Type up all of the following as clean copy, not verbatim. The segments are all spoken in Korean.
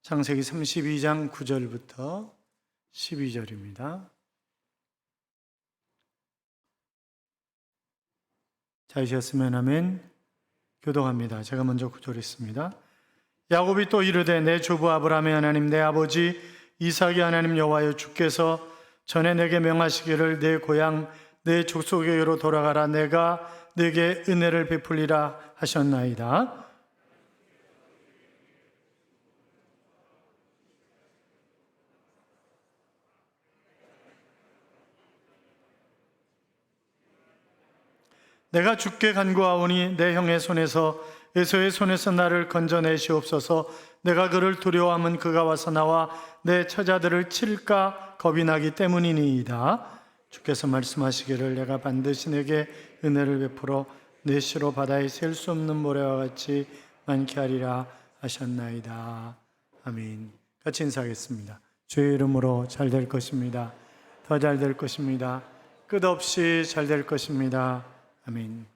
창세기 32장 9절부터 12절입니다. 찾으셨으면 아멘. 교독합니다. 제가 먼저 9절 읽습니다. 야곱이 또 이르되 내 조부 아브라함의 하나님 내 아버지 이삭의 하나님 여호와여 주께서 전에 내게 명하시기를 내 고향 내 족속에게로 돌아가라 내가 내게 은혜를 베풀리라 하셨나이다. 내가 주께 간구하오니 내 형의 손에서 에서의 손에서 나를 건져내시옵소서. 내가 그를 두려워하면 그가 와서 나와 내 처자들을 칠까 겁이 나기 때문이니이다. 주께서 말씀하시기를 내가 반드시 내게 은혜를 베풀어 내 시로 바다에 셀 수 없는 모래와 같이 많게 하리라 하셨나이다. 아멘. 같이 인사하겠습니다. 주의 이름으로 잘 될 것입니다. 더 잘 될 것입니다. 끝없이 잘 될 것입니다. 아멘.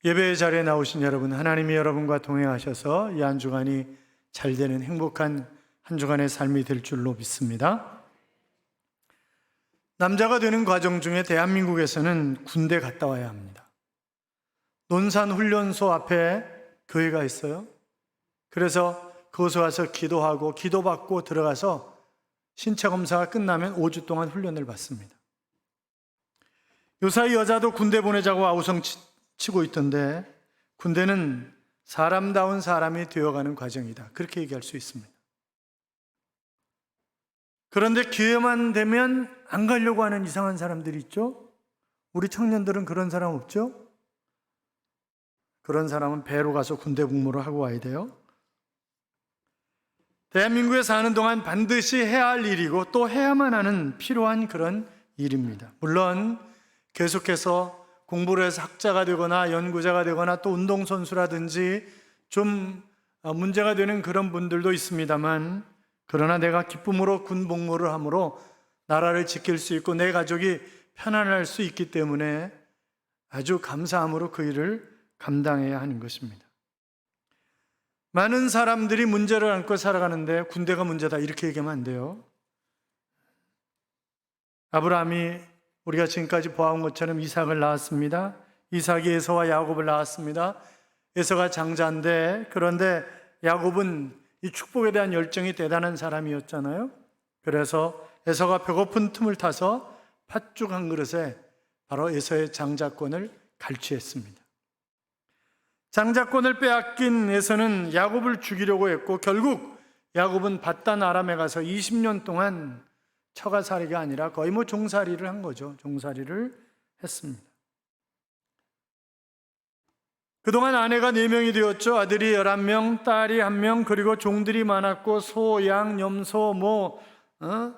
예배 자리에 나오신 여러분, 하나님이 여러분과 동행하셔서 이 한 주간이 잘 되는 행복한 한 주간의 삶이 될 줄로 믿습니다. 남자가 되는 과정 중에 대한민국에서는 군대 갔다 와야 합니다. 논산훈련소 앞에 교회가 있어요. 그래서 그곳에 와서 기도하고 기도받고 들어가서 신체 검사가 끝나면 5주 동안 훈련을 받습니다. 요사이 여자도 군대 보내자고 아우성 치고 있던데 군대는 사람다운 사람이 되어가는 과정이다. 그렇게 얘기할 수 있습니다. 그런데 기회만 되면 안 가려고 하는 이상한 사람들이 있죠? 우리 청년들은 그런 사람 없죠? 그런 사람은 배로 가서 군대 복무를 하고 와야 돼요. 대한민국에 사는 동안 반드시 해야 할 일이고 또 해야만 하는 필요한 그런 일입니다. 물론 계속해서 공부를 해서 학자가 되거나 연구자가 되거나 또 운동선수라든지 좀 문제가 되는 그런 분들도 있습니다만, 그러나 내가 기쁨으로 군 복무를 함으로 나라를 지킬 수 있고 내 가족이 편안할 수 있기 때문에 아주 감사함으로 그 일을 감당해야 하는 것입니다. 많은 사람들이 문제를 안고 살아가는데 군대가 문제다 이렇게 얘기하면 안 돼요. 아브라함이 우리가 지금까지 보아온 것처럼 이삭을 낳았습니다. 이삭이 에서와 야곱을 낳았습니다. 에서가 장자인데, 그런데 야곱은 이 축복에 대한 열정이 대단한 사람이었잖아요. 그래서 에서가 배고픈 틈을 타서 팥죽 한 그릇에 바로 에서의 장자권을 갈취했습니다. 장자권을 빼앗긴 에서는 야곱을 죽이려고 했고 결국 야곱은 밧단 아람에 가서 20년 동안 처가살이가 아니라 거의 종살이를 한 거죠. 종살이를 했습니다. 그동안 아내가 4명이 되었죠. 아들이 11명, 딸이 1명, 그리고 종들이 많았고 소, 양, 염소,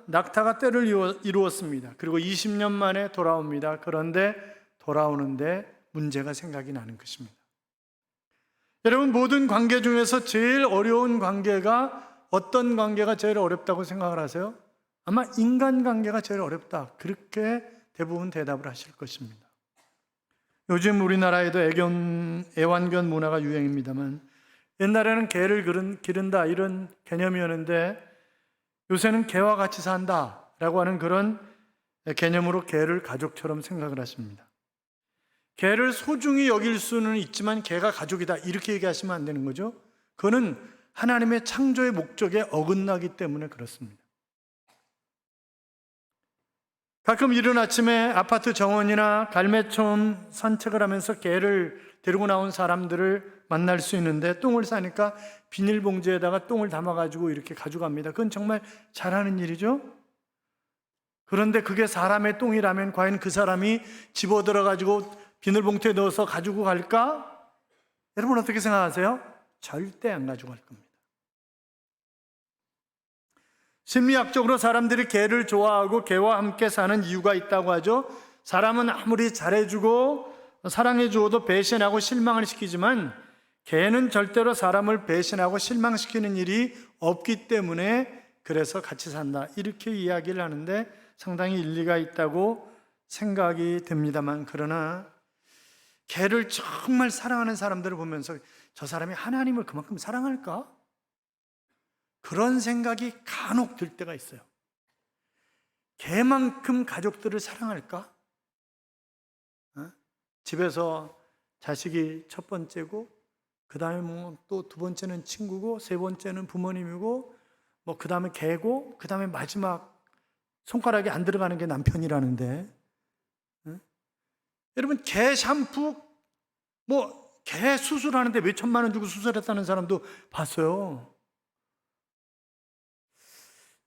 낙타가 떼를 이루었습니다. 그리고 20년 만에 돌아옵니다. 그런데 돌아오는데 문제가 생각이 나는 것입니다. 여러분, 모든 관계 중에서 제일 어려운 관계가 어떤 관계가 제일 어렵다고 생각을 하세요? 아마 인간관계가 제일 어렵다. 그렇게 대부분 대답을 하실 것입니다. 요즘 우리나라에도 애완견 문화가 유행입니다만 옛날에는 개를 기른다 이런 개념이었는데 요새는 개와 같이 산다라고 하는 그런 개념으로 개를 가족처럼 생각을 하십니다. 개를 소중히 여길 수는 있지만 개가 가족이다 이렇게 얘기하시면 안 되는 거죠. 그거는 하나님의 창조의 목적에 어긋나기 때문에 그렇습니다. 가끔 이른 아침에 아파트 정원이나 갈매촌 산책을 하면서 개를 데리고 나온 사람들을 만날 수 있는데 똥을 싸니까 비닐봉지에다가 똥을 담아가지고 이렇게 가져갑니다. 그건 정말 잘하는 일이죠. 그런데 그게 사람의 똥이라면 과연 그 사람이 집어들어가지고 비닐봉투에 넣어서 가지고 갈까? 여러분 어떻게 생각하세요? 절대 안 가지고 갈 겁니다. 심리학적으로 사람들이 개를 좋아하고 개와 함께 사는 이유가 있다고 하죠. 사람은 아무리 잘해주고 사랑해주어도 배신하고 실망을 시키지만 개는 절대로 사람을 배신하고 실망시키는 일이 없기 때문에 그래서 같이 산다 이렇게 이야기를 하는데 상당히 일리가 있다고 생각이 듭니다만, 그러나 개를 정말 사랑하는 사람들을 보면서 저 사람이 하나님을 그만큼 사랑할까? 그런 생각이 간혹 들 때가 있어요. 개만큼 가족들을 사랑할까? 집에서 자식이 첫 번째고, 그 다음에 뭐 또 두 번째는 친구고, 세 번째는 부모님이고, 뭐 그 다음에 개고, 그 다음에 마지막 손가락에 안 들어가는 게 남편이라는데, 여러분, 개 샴푸, 뭐 개 수술하는데 몇 천만 원 주고 수술했다는 사람도 봤어요.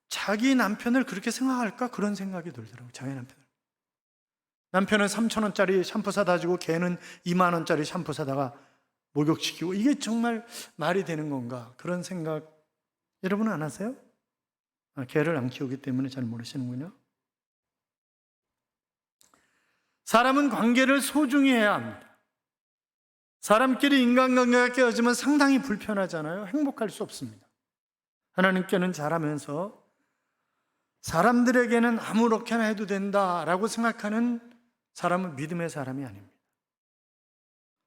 자기 남편을 그렇게 생각할까? 그런 생각이 들더라고요. 자기 남편은 3,000원짜리 샴푸 사다 주고 개는 2만 원짜리 샴푸 사다가 목욕시키고, 이게 정말 말이 되는 건가? 그런 생각 여러분은 안 하세요? 개를 안 키우기 때문에 잘 모르시는군요. 사람은 관계를 소중히 해야 합니다. 사람끼리 인간관계가 깨어지면 상당히 불편하잖아요. 행복할 수 없습니다. 하나님께는 잘하면서 사람들에게는 아무렇게나 해도 된다라고 생각하는 사람은 믿음의 사람이 아닙니다.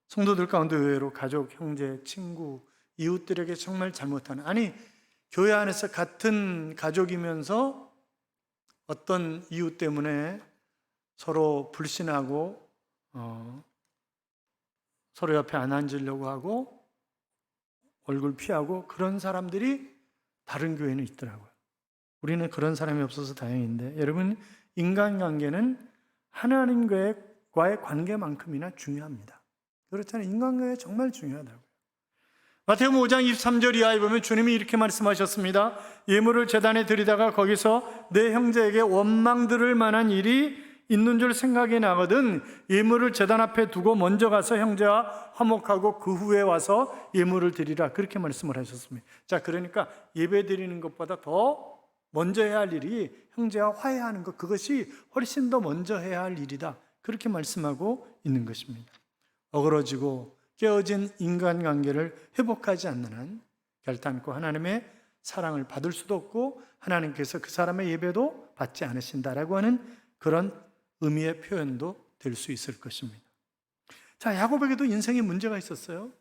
성도들 가운데 의외로 가족, 형제, 친구, 이웃들에게 정말 잘못하는, 아니 교회 안에서 같은 가족이면서 어떤 이유 때문에 서로 불신하고 서로 옆에 안 앉으려고 하고 얼굴 피하고 그런 사람들이 다른 교회는 있더라고요. 우리는 그런 사람이 없어서 다행인데, 여러분, 인간관계는 하나님과의 관계만큼이나 중요합니다. 그렇잖아요. 인간관계 정말 중요하다고요. 마태복음 5장 23절 이하에 보면 주님이 이렇게 말씀하셨습니다. 예물을 제단에 드리다가 거기서 내 형제에게 원망 들을 만한 일이 있는 줄 생각이 나거든 예물을 제단 앞에 두고 먼저 가서 형제와 화목하고 그 후에 와서 예물을 드리라. 그렇게 말씀을 하셨습니다. 자, 그러니까 예배 드리는 것보다 더 먼저 해야 할 일이 형제와 화해하는 것, 그것이 훨씬 더 먼저 해야 할 일이다. 그렇게 말씀하고 있는 것입니다. 어그러지고 깨어진 인간관계를 회복하지 않는 한 결단코 하나님의 사랑을 받을 수도 없고 하나님께서 그 사람의 예배도 받지 않으신다라고 하는 그런 의미의 표현도 될 수 있을 것입니다. 자, 야곱에게도 인생에 문제가 있었어요.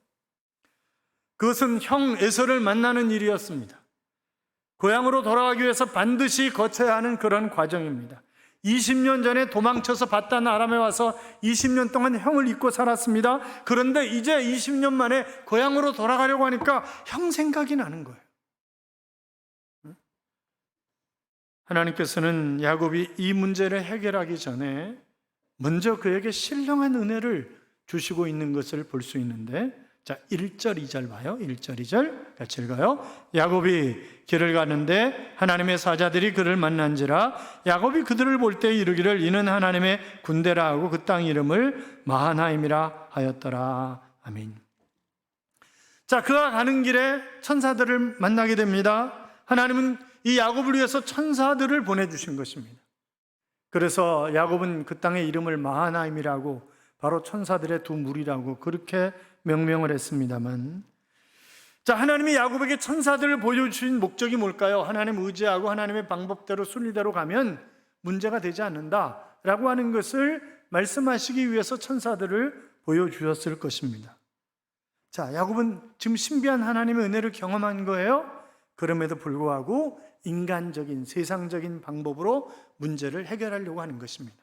그것은 형 에서를 만나는 일이었습니다. 고향으로 돌아가기 위해서 반드시 거쳐야 하는 그런 과정입니다. 20년 전에 도망쳐서 바단 아람에 와서 20년 동안 형을 잊고 살았습니다. 그런데 이제 20년 만에 고향으로 돌아가려고 하니까 형 생각이 나는 거예요. 하나님께서는 야곱이 이 문제를 해결하기 전에 먼저 그에게 신령한 은혜를 주시고 있는 것을 볼 수 있는데, 자, 1절, 2절 봐요. 1절, 2절 같이 읽어요. 야곱이 길을 가는데 하나님의 사자들이 그를 만난지라. 야곱이 그들을 볼 때 이르기를 이는 하나님의 군대라 하고 그 땅 이름을 마하나임이라 하였더라. 아멘. 자, 그가 가는 길에 천사들을 만나게 됩니다. 하나님은 이 야곱을 위해서 천사들을 보내주신 것입니다. 그래서 야곱은 그 땅의 이름을 마하나임이라고, 바로 천사들의 두 무리라고 그렇게 명명을 했습니다만, 자, 하나님이 야곱에게 천사들을 보여주신 목적이 뭘까요? 하나님 의지하고 하나님의 방법대로 순리대로 가면 문제가 되지 않는다라고 하는 것을 말씀하시기 위해서 천사들을 보여주셨을 것입니다. 자, 야곱은 지금 신비한 하나님의 은혜를 경험한 거예요. 그럼에도 불구하고 인간적인, 세상적인 방법으로 문제를 해결하려고 하는 것입니다.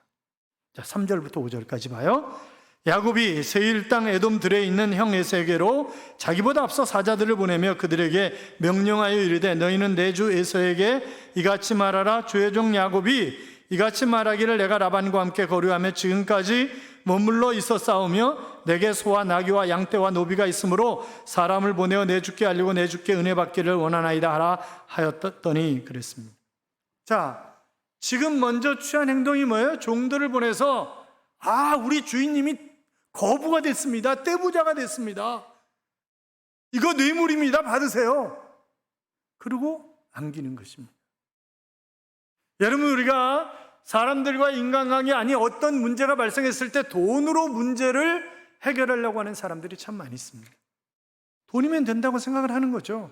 자, 3절부터 5절까지 봐요. 야곱이 세일 땅 에돔 들에 있는 형 에서에게로 자기보다 앞서 사자들을 보내며 그들에게 명령하여 이르되 너희는 내 주 에서에게 이같이 말하라. 주의 종 야곱이 이같이 말하기를 내가 라반과 함께 거류하며 지금까지 머물러 있었사오며 내게 소와 나귀와 양떼와 노비가 있으므로 사람을 보내어 내 주께 알리고 내 주께 은혜 받기를 원하나이다 하라 하였더니 그랬습니다. 자, 지금 먼저 취한 행동이 뭐예요? 종들을 보내서 우리 주인님이 거부가 됐습니다. 떼부자가 됐습니다. 이거 뇌물입니다. 받으세요. 그리고 안기는 것입니다. 여러분, 우리가 사람들과 인간관계, 아니 어떤 문제가 발생했을 때 돈으로 문제를 해결하려고 하는 사람들이 참 많이 있습니다. 돈이면 된다고 생각을 하는 거죠.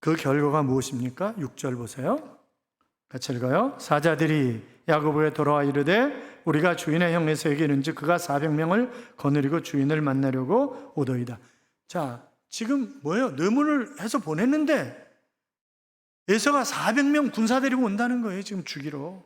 그 결과가 무엇입니까? 6절 보세요. 같이 읽어요. 사자들이 야곱에게 돌아와 이르되 우리가 주인의 형 에서에게 이른즉 그가 400명을 거느리고 주인을 만나려고 오더이다. 자, 지금 뭐예요? 뇌물을 해서 보냈는데 에서가 400명 군사 데리고 온다는 거예요. 지금 죽이러.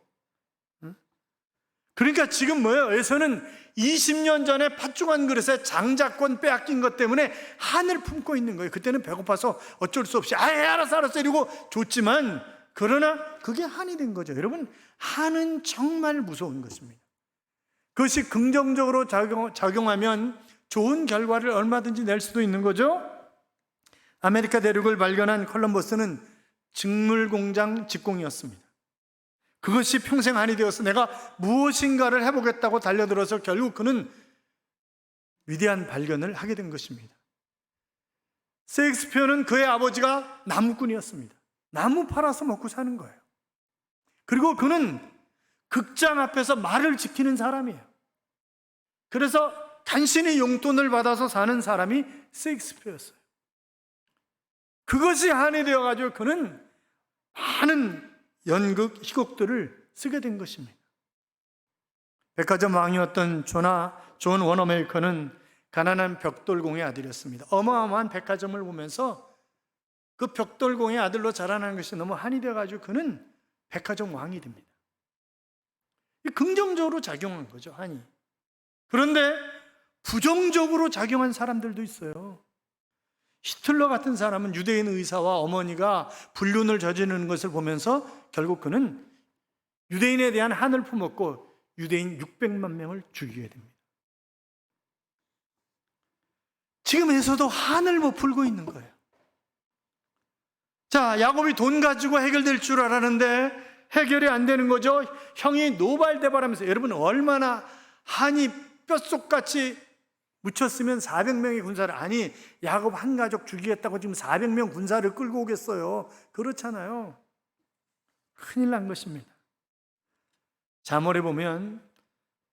그러니까 지금 뭐예요? 에서는 20년 전에 팥죽한 그릇에 장자권 빼앗긴 것 때문에 한을 품고 있는 거예요. 그때는 배고파서 어쩔 수 없이 알았어 이러고 줬지만, 그러나 그게 한이 된 거죠. 여러분, 한은 정말 무서운 것입니다. 그것이 긍정적으로 작용하면 좋은 결과를 얼마든지 낼 수도 있는 거죠. 아메리카 대륙을 발견한 콜럼버스는 직물 공장 직공이었습니다. 그것이 평생 한이 되어서 내가 무엇인가를 해보겠다고 달려들어서 결국 그는 위대한 발견을 하게 된 것입니다. 셰익스피어는 그의 아버지가 나무꾼이었습니다. 나무 팔아서 먹고 사는 거예요. 그리고 그는 극장 앞에서 말을 지키는 사람이에요. 그래서 간신히 용돈을 받아서 사는 사람이 셰익스피어였어요. 그것이 한이 되어가지고 그는 많은 연극, 희곡들을 쓰게 된 것입니다. 백화점 왕이었던 존 워너메이커는 가난한 벽돌공의 아들이었습니다. 어마어마한 백화점을 보면서 그 벽돌공의 아들로 자라나는 것이 너무 한이 되어가지고 그는 백화점 왕이 됩니다. 긍정적으로 작용한 거죠, 한이. 그런데 부정적으로 작용한 사람들도 있어요. 히틀러 같은 사람은 유대인 의사와 어머니가 불륜을 저지르는 것을 보면서 결국 그는 유대인에 대한 한을 품었고 유대인 600만 명을 죽이게 됩니다. 지금 에서도 한을 못 풀고 있는 거예요. 자, 야곱이 돈 가지고 해결될 줄 알았는데 해결이 안 되는 거죠. 형이 노발대발하면서, 여러분 얼마나 한이 뼛속같이 묻혔으면 400명의 군사를, 아니 야곱 한 가족 죽이겠다고 지금 400명 군사를 끌고 오겠어요? 그렇잖아요. 큰일 난 것입니다. 잠언에 보면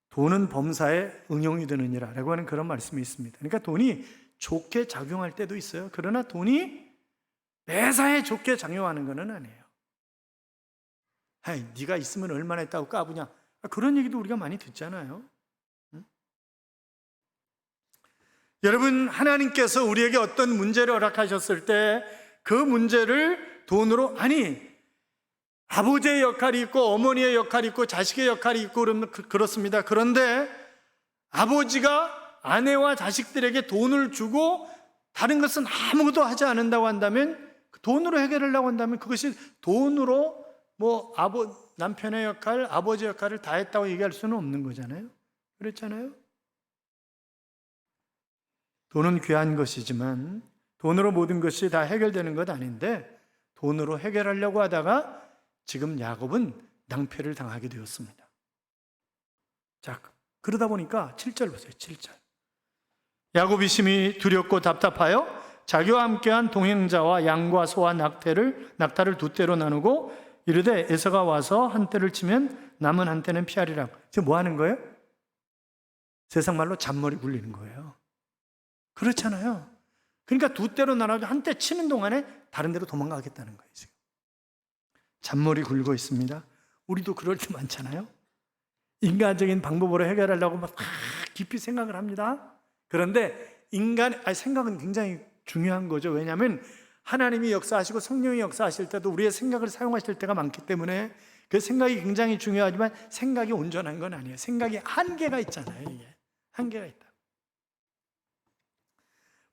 돈은 범사에 응용이 되느니라 라고 하는 그런 말씀이 있습니다. 그러니까 돈이 좋게 작용할 때도 있어요. 그러나 돈이 매사에 좋게 작용하는 것은 아니에요. 네가 있으면 얼마나 있다고 까부냐, 그런 얘기도 우리가 많이 듣잖아요. 여러분, 하나님께서 우리에게 어떤 문제를 허락하셨을 때 그 문제를 돈으로, 아니 아버지의 역할이 있고 어머니의 역할이 있고 자식의 역할이 있고 그렇습니다. 그런데 아버지가 아내와 자식들에게 돈을 주고 다른 것은 아무것도 하지 않는다고 한다면, 돈으로 해결하려고 한다면 그것이 돈으로 남편의 역할, 아버지의 역할을 다 했다고 얘기할 수는 없는 거잖아요. 그렇잖아요. 돈은 귀한 것이지만 돈으로 모든 것이 다 해결되는 것 아닌데, 돈으로 해결하려고 하다가 지금 야곱은 낭패를 당하게 되었습니다. 자, 그러다 보니까 7절 보세요. 7절. 야곱이 심히 두렵고 답답하여 자기와 함께한 동행자와 양과 소와 낙타를 두 떼로 나누고 이르되 에서가 와서 한 떼를 치면 남은 한 떼는 피하리라. 지금 뭐 하는 거예요? 세상 말로 잔머리 굴리는 거예요. 그렇잖아요. 그러니까 두 떼로 나눠서 한 떼 치는 동안에 다른 데로 도망가겠다는 거예요. 지금 잔머리 굴고 있습니다. 우리도 그럴 때 많잖아요. 인간적인 방법으로 해결하려고 막 깊이 생각을 합니다. 그런데 생각은 굉장히 중요한 거죠. 왜냐하면 하나님이 역사하시고 성령이 역사하실 때도 우리의 생각을 사용하실 때가 많기 때문에 그 생각이 굉장히 중요하지만 생각이 온전한 건 아니에요. 생각이 한계가 있잖아요. 이게 한계가 있다.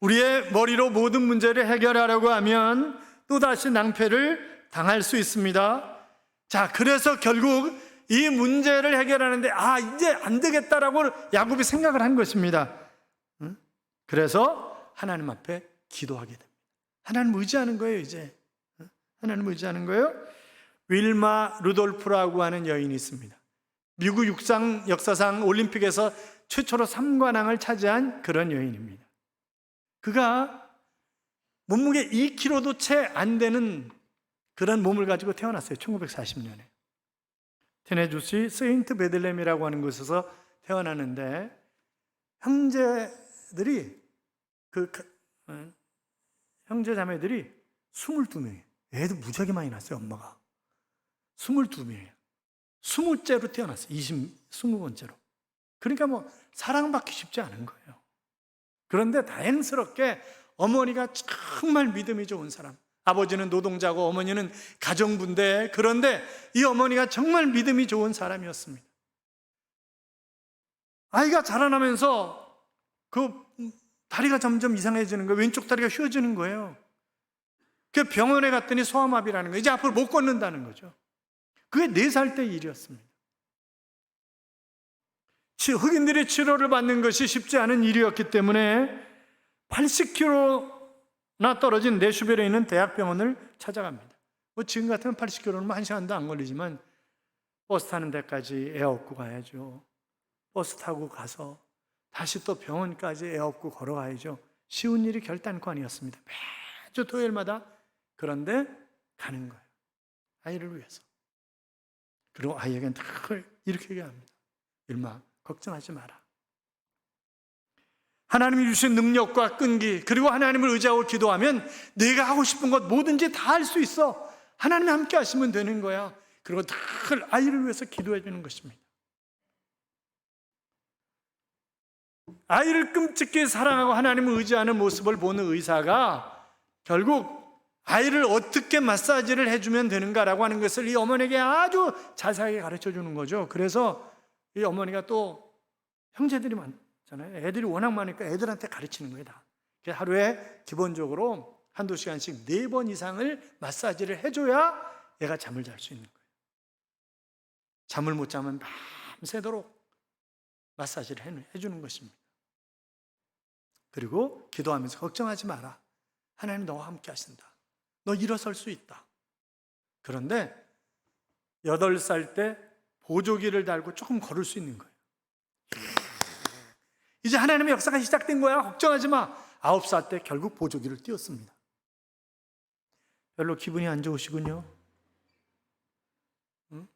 우리의 머리로 모든 문제를 해결하려고 하면 또다시 낭패를 당할 수 있습니다. 자, 그래서 결국 이 문제를 해결하는데 이제 안 되겠다라고 야곱이 생각을 한 것입니다. 그래서 하나님 앞에 기도하게 됩니다. 하나님 의지하는 거예요. 이제 하나님 의지하는 거예요. 윌마 루돌프라고 하는 여인이 있습니다. 미국 역사상 올림픽에서 최초로 3관왕을 차지한 그런 여인입니다. 그가 몸무게 2kg도 채 안 되는 그런 몸을 가지고 태어났어요. 1940년에 테네주시 세인트 베들렘이라고 하는 곳에서 태어났는데, 형제 자매들이 22명이에요. 애도 무지하게 많이 났어요. 엄마가 22명이에요. 20째로 태어났어요. 20번째로. 그러니까 사랑받기 쉽지 않은 거예요. 그런데 다행스럽게 어머니가 정말 믿음이 좋은 사람. 아버지는 노동자고 어머니는 가정부인데, 그런데 이 어머니가 정말 믿음이 좋은 사람이었습니다. 아이가 자라나면서 그 다리가 점점 이상해지는 거예요. 왼쪽 다리가 휘어지는 거예요. 그 병원에 갔더니 소아마비라는 거예요. 이제 앞으로 못 걷는다는 거죠. 그게 4살 때 일이었습니다. 흑인들이 치료를 받는 것이 쉽지 않은 일이었기 때문에 80km나 떨어진 내슈벨에 있는 대학병원을 찾아갑니다. 지금 같으면 80km는 1시간도 안 걸리지만 버스 타는 데까지 애 업고 가야죠. 버스 타고 가서 다시 또 병원까지 애 업고 걸어가야죠. 쉬운 일이 결단코 아니었습니다. 매주 토요일마다. 그런데 가는 거예요. 아이를 위해서. 그리고 아이에게는 늘 이렇게 얘기합니다. 일마, 걱정하지 마라. 하나님이 주신 능력과 끈기, 그리고 하나님을 의지하고 기도하면 내가 하고 싶은 것 뭐든지 다 할 수 있어. 하나님이 함께 하시면 되는 거야. 그리고 늘 아이를 위해서 기도해 주는 것입니다. 아이를 끔찍히 사랑하고 하나님을 의지하는 모습을 보는 의사가 결국 아이를 어떻게 마사지를 해주면 되는가라고 하는 것을 이 어머니에게 아주 자세하게 가르쳐 주는 거죠. 그래서 이 어머니가 또 형제들이 많잖아요. 애들이 워낙 많으니까 애들한테 가르치는 거예요, 다. 하루에 기본적으로 한두 시간씩 4번 이상을 마사지를 해줘야 애가 잠을 잘 수 있는 거예요. 잠을 못 자면 밤새도록 마사지를 해주는 것입니다. 그리고 기도하면서 걱정하지 마라. 하나님 너와 함께 하신다. 너 일어설 수 있다. 그런데 8살 때 보조기를 달고 조금 걸을 수 있는 거예요. 이제 하나님의 역사가 시작된 거야. 걱정하지 마. 9살 때 결국 보조기를 띄웠습니다. 별로 기분이 안 좋으시군요. 응?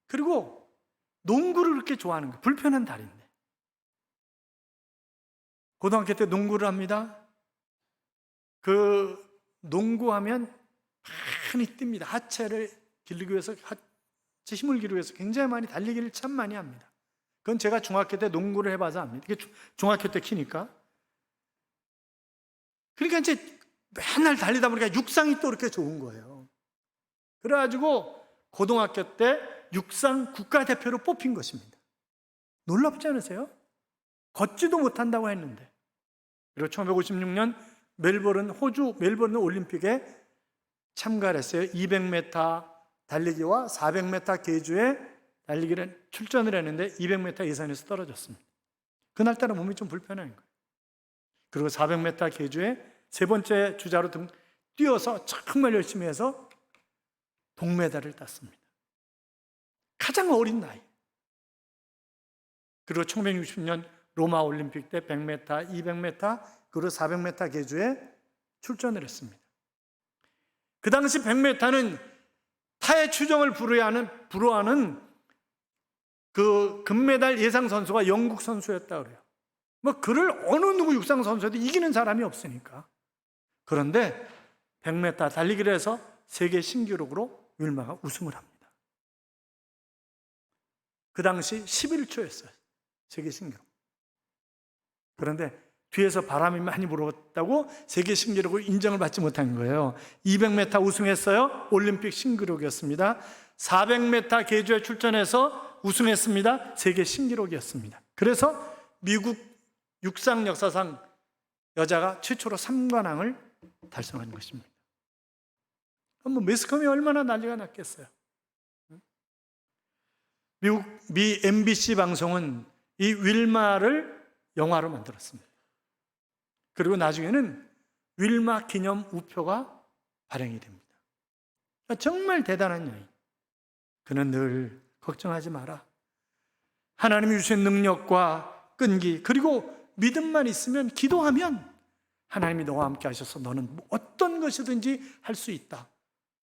그리고 농구를 그렇게 좋아하는 거예요. 불편한 다리인데. 고등학교 때 농구를 합니다. 그 농구하면 많이 뜁니다. 하체를 기르기 위해서, 하체 힘을 기르기 위해서 굉장히 많이 달리기를 참 많이 합니다. 그건 제가 중학교 때 농구를 해봐서 압니다. 이게 중학교 때 키니까. 그러니까 이제 맨날 달리다 보니까 육상이 또 이렇게 좋은 거예요. 그래가지고 고등학교 때 육상 국가대표로 뽑힌 것입니다. 놀랍지 않으세요? 걷지도 못한다고 했는데. 그리고 1956년 호주 멜버른 올림픽에 참가를 했어요. 200m 달리기와 400m 계주에 달리기를 출전을 했는데 200m 예선에서 떨어졌습니다. 그날따라 몸이 좀 불편한 거예요. 그리고 400m 계주에 3번째 주자로 뛰어서 정말 열심히 해서 동메달을 땄습니다. 가장 어린 나이. 그리고 1960년 로마 올림픽 때 100m, 200m, 그리고 400m 계주에 출전을 했습니다. 그 당시 100m는 타의 추정을 불허하는 그 금메달 예상 선수가 영국 선수였다 그래요. 그를 어느 누구 육상 선수도 이기는 사람이 없으니까. 그런데 100m 달리기를 해서 세계 신기록으로 윌마가 우승을 합니다. 그 당시 11초였어요. 세계 신기록. 그런데 뒤에서 바람이 많이 불었다고 세계 신기록을 인정을 받지 못한 거예요. 200m 우승했어요. 올림픽 신기록이었습니다. 400m 계주에 출전해서 우승했습니다. 세계 신기록이었습니다. 그래서 미국 육상 역사상 여자가 최초로 3관왕을 달성한 것입니다. 매스컴이 얼마나 난리가 났겠어요. 미 MBC 방송은 이 윌마를 영화로 만들었습니다. 그리고 나중에는 윌마 기념 우표가 발행이 됩니다. 정말 대단한 여인. 그는 늘 걱정하지 마라. 하나님이 주신 능력과 끈기, 그리고 믿음만 있으면, 기도하면 하나님이 너와 함께 하셔서 너는 어떤 것이든지 할 수 있다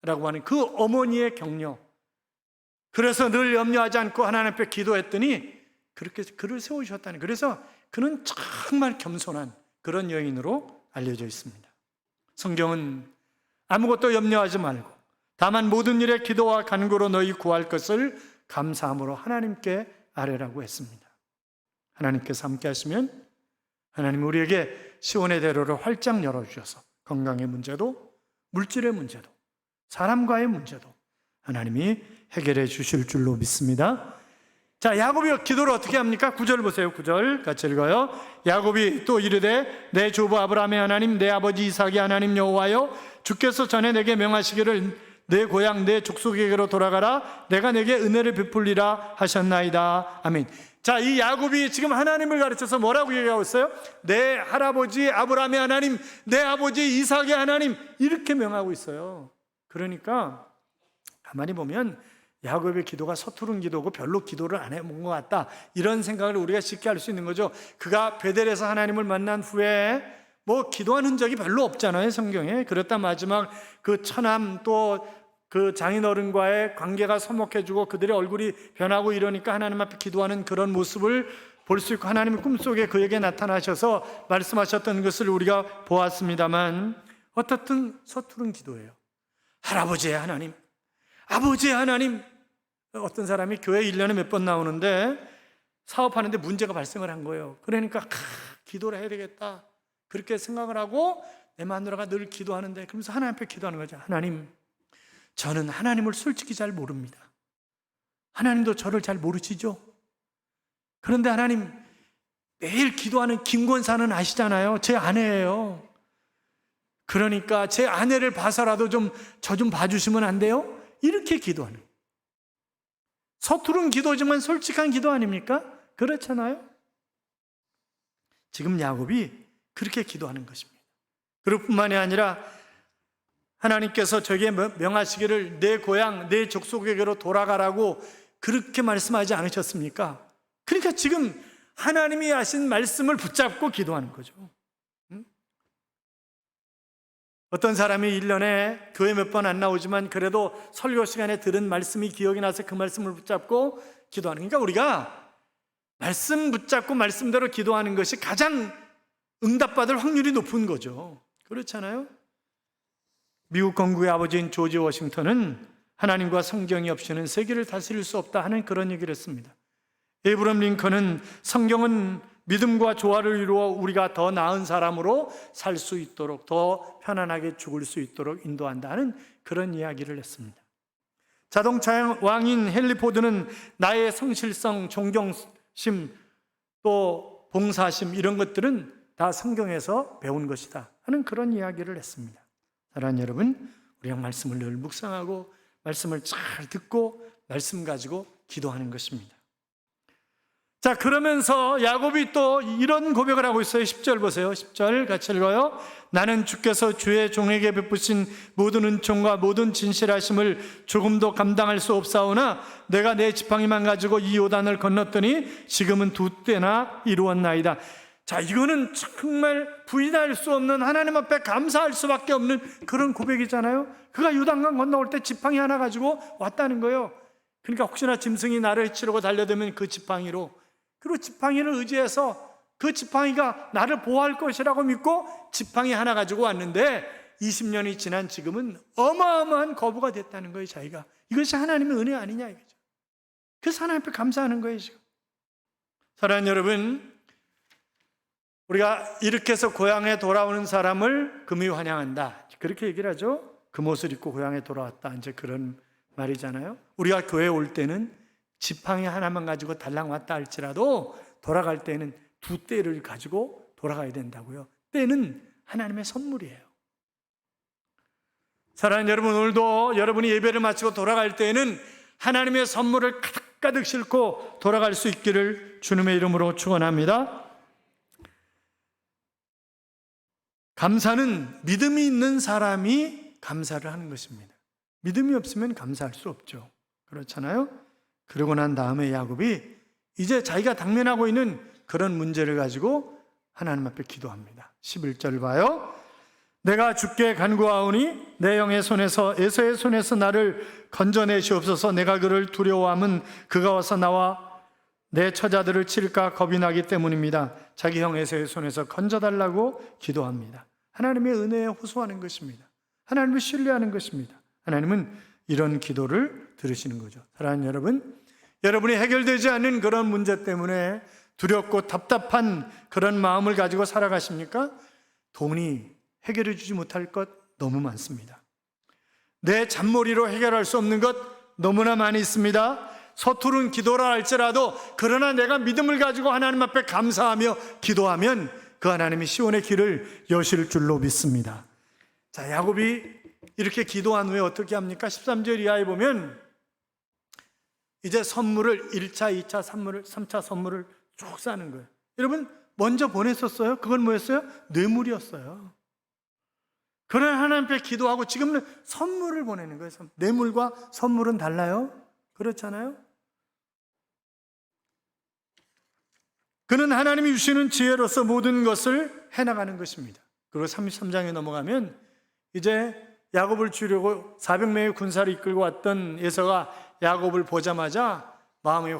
라고 하는 그 어머니의 격려. 그래서 늘 염려하지 않고 하나님 앞에 기도했더니 그렇게 그를 세우셨다는. 그래서 그는 정말 겸손한 그런 여인으로 알려져 있습니다. 성경은 아무것도 염려하지 말고 다만 모든 일에 기도와 간구로 너희 구할 것을 감사함으로 하나님께 아뢰라고 했습니다. 하나님께서 함께 하시면 하나님 우리에게 시온의 대로를 활짝 열어주셔서 건강의 문제도 물질의 문제도 사람과의 문제도 하나님이 해결해 주실 줄로 믿습니다. 자, 야곱이 기도를 어떻게 합니까? 9절 보세요. 9절 같이 읽어요. 야곱이 또 이르되 내 조부 아브라함의 하나님 내 아버지 이삭의 하나님 여호와여 주께서 전에 내게 명하시기를 내 고향 내 족속에게로 돌아가라 내가 내게 은혜를 베풀리라 하셨나이다. 아멘. 자, 이 야곱이 지금 하나님을 가르쳐서 뭐라고 얘기하고 있어요? 내 할아버지 아브라함의 하나님 내 아버지 이삭의 하나님 이렇게 명하고 있어요. 그러니까 가만히 보면 야곱의 기도가 서투른 기도고 별로 기도를 안 해본 것 같다 이런 생각을 우리가 쉽게 할 수 있는 거죠. 그가 베델에서 하나님을 만난 후에 뭐 기도한 흔적이 별로 없잖아요, 성경에. 그렇다 마지막 그 처남 또 그 장인어른과의 관계가 서먹해지고 그들의 얼굴이 변하고 이러니까 하나님 앞에 기도하는 그런 모습을 볼 수 있고 하나님의 꿈속에 그에게 나타나셔서 말씀하셨던 것을 우리가 보았습니다만 어떻든 서투른 기도예요. 할아버지의 하나님, 아버지의 하나님. 어떤 사람이 교회 1년에 몇 번 나오는데 사업하는데 문제가 발생을 한 거예요. 그러니까 기도를 해야 되겠다 그렇게 생각을 하고 내 마누라가 늘 기도하는데 그러면서 하나님 앞에 기도하는 거죠. 하나님, 저는 하나님을 솔직히 잘 모릅니다. 하나님도 저를 잘 모르시죠? 그런데 하나님, 매일 기도하는 김권사는 아시잖아요. 제 아내예요. 그러니까 제 아내를 봐서라도 저 좀 봐주시면 안 돼요? 이렇게 기도하는, 서투른 기도지만 솔직한 기도 아닙니까? 그렇잖아요. 지금 야곱이 그렇게 기도하는 것입니다. 그럴 뿐만이 아니라 하나님께서 저에게 명하시기를 내 고향 내 족속에게로 돌아가라고 그렇게 말씀하지 않으셨습니까? 그러니까 지금 하나님이 하신 말씀을 붙잡고 기도하는 거죠. 어떤 사람이 1년에 교회 몇 번 안 나오지만 그래도 설교 시간에 들은 말씀이 기억이 나서 그 말씀을 붙잡고 기도하는, 그러니까 우리가 말씀 붙잡고 말씀대로 기도하는 것이 가장 응답받을 확률이 높은 거죠. 그렇잖아요. 미국 건국의 아버지인 조지 워싱턴은 하나님과 성경이 없이는 세계를 다스릴 수 없다 하는 그런 얘기를 했습니다. 에이브럼 링컨은 성경은 믿음과 조화를 이루어 우리가 더 나은 사람으로 살 수 있도록 더 편안하게 죽을 수 있도록 인도한다 하는 그런 이야기를 했습니다. 자동차 왕인 헨리 포드는 나의 성실성, 존경심, 또 봉사심 이런 것들은 다 성경에서 배운 것이다 하는 그런 이야기를 했습니다. 사랑하는 여러분, 우리가 말씀을 늘 묵상하고 말씀을 잘 듣고 말씀 가지고 기도하는 것입니다. 자, 그러면서 야곱이 또 이런 고백을 하고 있어요. 10절 보세요. 10절 같이 읽어요. 나는 주께서 주의 종에게 베푸신 모든 은총과 모든 진실하심을 조금도 감당할 수 없사오나 내가 내 지팡이만 가지고 이 요단을 건넜더니 지금은 2때나 이루었나이다. 자, 이거는 정말 부인할 수 없는, 하나님 앞에 감사할 수밖에 없는 그런 고백이잖아요. 그가 요단강 건너올 때 지팡이 하나 가지고 왔다는 거예요. 그러니까 혹시나 짐승이 나를 치려고 달려들면 그 지팡이로, 그리고 지팡이를 의지해서 그 지팡이가 나를 보호할 것이라고 믿고 지팡이 하나 가지고 왔는데 20년이 지난 지금은 어마어마한 거부가 됐다는 거예요. 자기가. 이것이 하나님의 은혜 아니냐 이거죠. 그래서 하나님 앞에 감사하는 거예요 지금. 사랑하는 여러분, 우리가 이렇게 해서 고향에 돌아오는 사람을 금이 환영한다 그렇게 얘기를 하죠. 금옷을 입고 고향에 돌아왔다 이제 그런 말이잖아요. 우리가 교회에 올 때는 지팡이 하나만 가지고 달랑 왔다 할지라도 돌아갈 때는 2때를 가지고 돌아가야 된다고요. 때는 하나님의 선물이에요. 사랑하는 여러분, 오늘도 여러분이 예배를 마치고 돌아갈 때에는 하나님의 선물을 가득 싣고 돌아갈 수 있기를 주님의 이름으로 축원합니다. 감사는 믿음이 있는 사람이 감사를 하는 것입니다. 믿음이 없으면 감사할 수 없죠. 그렇잖아요. 그러고 난 다음에 야곱이 이제 자기가 당면하고 있는 그런 문제를 가지고 하나님 앞에 기도합니다. 11절 봐요. 내가 주께 간구하오니 내 영의 손에서 에서의 손에서 나를 건져내시옵소서. 내가 그를 두려워함은 그가 와서 나와 내 처자들을 칠까 겁이 나기 때문입니다. 자기 형 에서의 손에서 건져달라고 기도합니다. 하나님의 은혜에 호소하는 것입니다. 하나님을 신뢰하는 것입니다. 하나님은 이런 기도를 들으시는 거죠. 사랑하는 여러분, 여러분이 해결되지 않는 그런 문제 때문에 두렵고 답답한 그런 마음을 가지고 살아가십니까? 돈이 해결해 주지 못할 것 너무 많습니다. 내 잔머리로 해결할 수 없는 것 너무나 많이 있습니다. 서투른 기도라 할지라도 그러나 내가 믿음을 가지고 하나님 앞에 감사하며 기도하면 그 하나님이 시온의 길을 여실 줄로 믿습니다. 자, 야곱이 이렇게 기도한 후에 어떻게 합니까? 13절 이하에 보면 이제 선물을 1차, 2차, 3차 선물을 쭉 싸는 거예요. 여러분, 먼저 보냈었어요. 그건 뭐였어요? 뇌물이었어요. 그런 하나님 앞에 기도하고 지금은 선물을 보내는 거예요. 뇌물과 선물은 달라요? 그렇잖아요? 그는 하나님이 주시는 지혜로서 모든 것을 해나가는 것입니다. 그리고 33장에 넘어가면 이제 야곱을 죽이려고 400명의 군사를 이끌고 왔던 에서가 야곱을 보자마자 마음이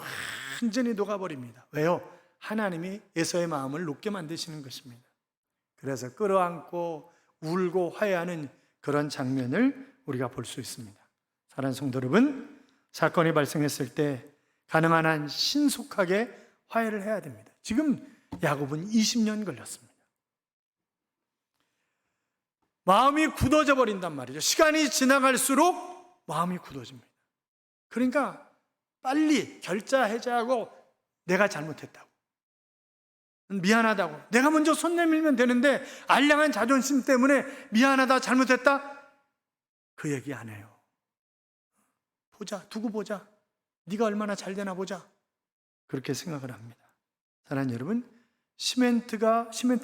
완전히 녹아버립니다. 왜요? 하나님이 에서의 마음을 녹게 만드시는 것입니다. 그래서 끌어안고 울고 화해하는 그런 장면을 우리가 볼 수 있습니다. 사랑하는 성도 여러분, 사건이 발생했을 때 가능한 한 신속하게 화해를 해야 됩니다. 지금 야곱은 20년 걸렸습니다. 마음이 굳어져 버린단 말이죠. 시간이 지나갈수록 마음이 굳어집니다. 그러니까 빨리 결자해제하고 내가 잘못했다고, 미안하다고, 내가 먼저 손 내밀면 되는데 알량한 자존심 때문에 미안하다, 잘못했다 그 얘기 안 해요. 보자, 두고 보자, 네가 얼마나 잘 되나 보자, 그렇게 생각을 합니다. 사랑하는 여러분, 시멘트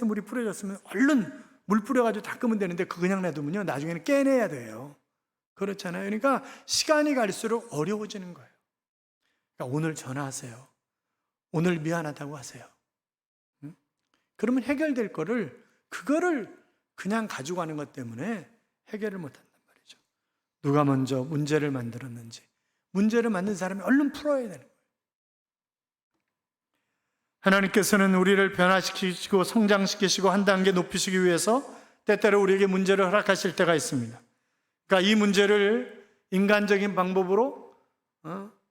물이 뿌려졌으면 얼른 물 뿌려가지고 닦으면 되는데 그거 그냥 놔두면요 나중에는 깨내야 돼요. 그렇잖아요. 그러니까 시간이 갈수록 어려워지는 거예요. 그러니까 오늘 전화하세요. 오늘 미안하다고 하세요. 그러면 해결될 거를, 그거를 그냥 가지고 가는 것 때문에 해결을 못한단 말이죠. 누가 먼저 문제를 만들었는지, 문제를 만든 사람이 얼른 풀어야 되는 거예요. 하나님께서는 우리를 변화시키시고 성장시키시고 한 단계 높이시기 위해서 때때로 우리에게 문제를 허락하실 때가 있습니다. 그러니까 이 문제를 인간적인 방법으로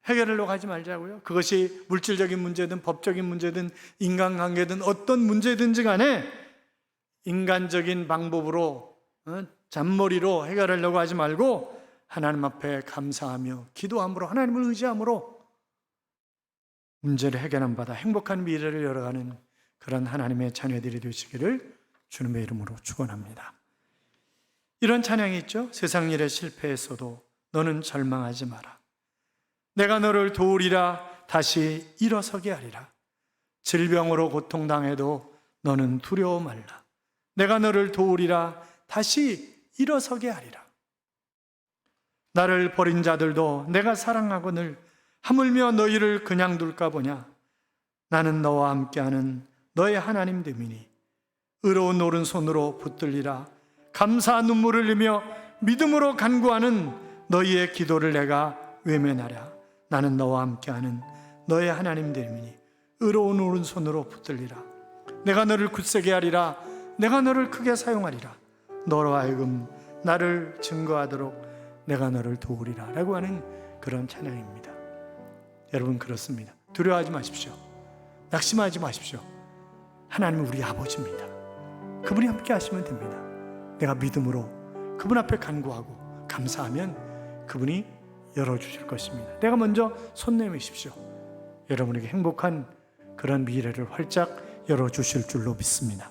해결하려고 하지 말자고요. 그것이 물질적인 문제든 법적인 문제든 인간관계든 어떤 문제든지 간에 인간적인 방법으로 잔머리로 해결하려고 하지 말고 하나님 앞에 감사하며 기도함으로, 하나님을 의지함으로 문제를 해결한 바다 행복한 미래를 열어가는 그런 하나님의 자녀들이 되시기를 주님의 이름으로 축원합니다. 이런 찬양이 있죠. 세상 일에 실패했어도 너는 절망하지 마라. 내가 너를 도우리라. 다시 일어서게 하리라. 질병으로 고통당해도 너는 두려워 말라. 내가 너를 도우리라. 다시 일어서게 하리라. 나를 버린 자들도 내가 사랑하거늘 하물며 너희를 그냥 둘까 보냐. 나는 너와 함께하는 너의 하나님 됨이니 의로운 오른손으로 붙들리라. 감사 눈물을 흘리며 믿음으로 간구하는 너희의 기도를 내가 외면하랴. 나는 너와 함께하는 너의 하나님 됨이니 의로운 오른손으로 붙들리라. 내가 너를 굳세게 하리라. 내가 너를 크게 사용하리라. 너로 하여금 나를 증거하도록 내가 너를 도우리라 라고 하는 그런 찬양입니다. 여러분, 그렇습니다. 두려워하지 마십시오. 낙심하지 마십시오. 하나님은 우리 아버지입니다. 그분이 함께 하시면 됩니다. 내가 믿음으로 그분 앞에 간구하고 감사하면 그분이 열어주실 것입니다. 내가 먼저 손 내미십시오. 여러분에게 행복한 그런 미래를 활짝 열어주실 줄로 믿습니다.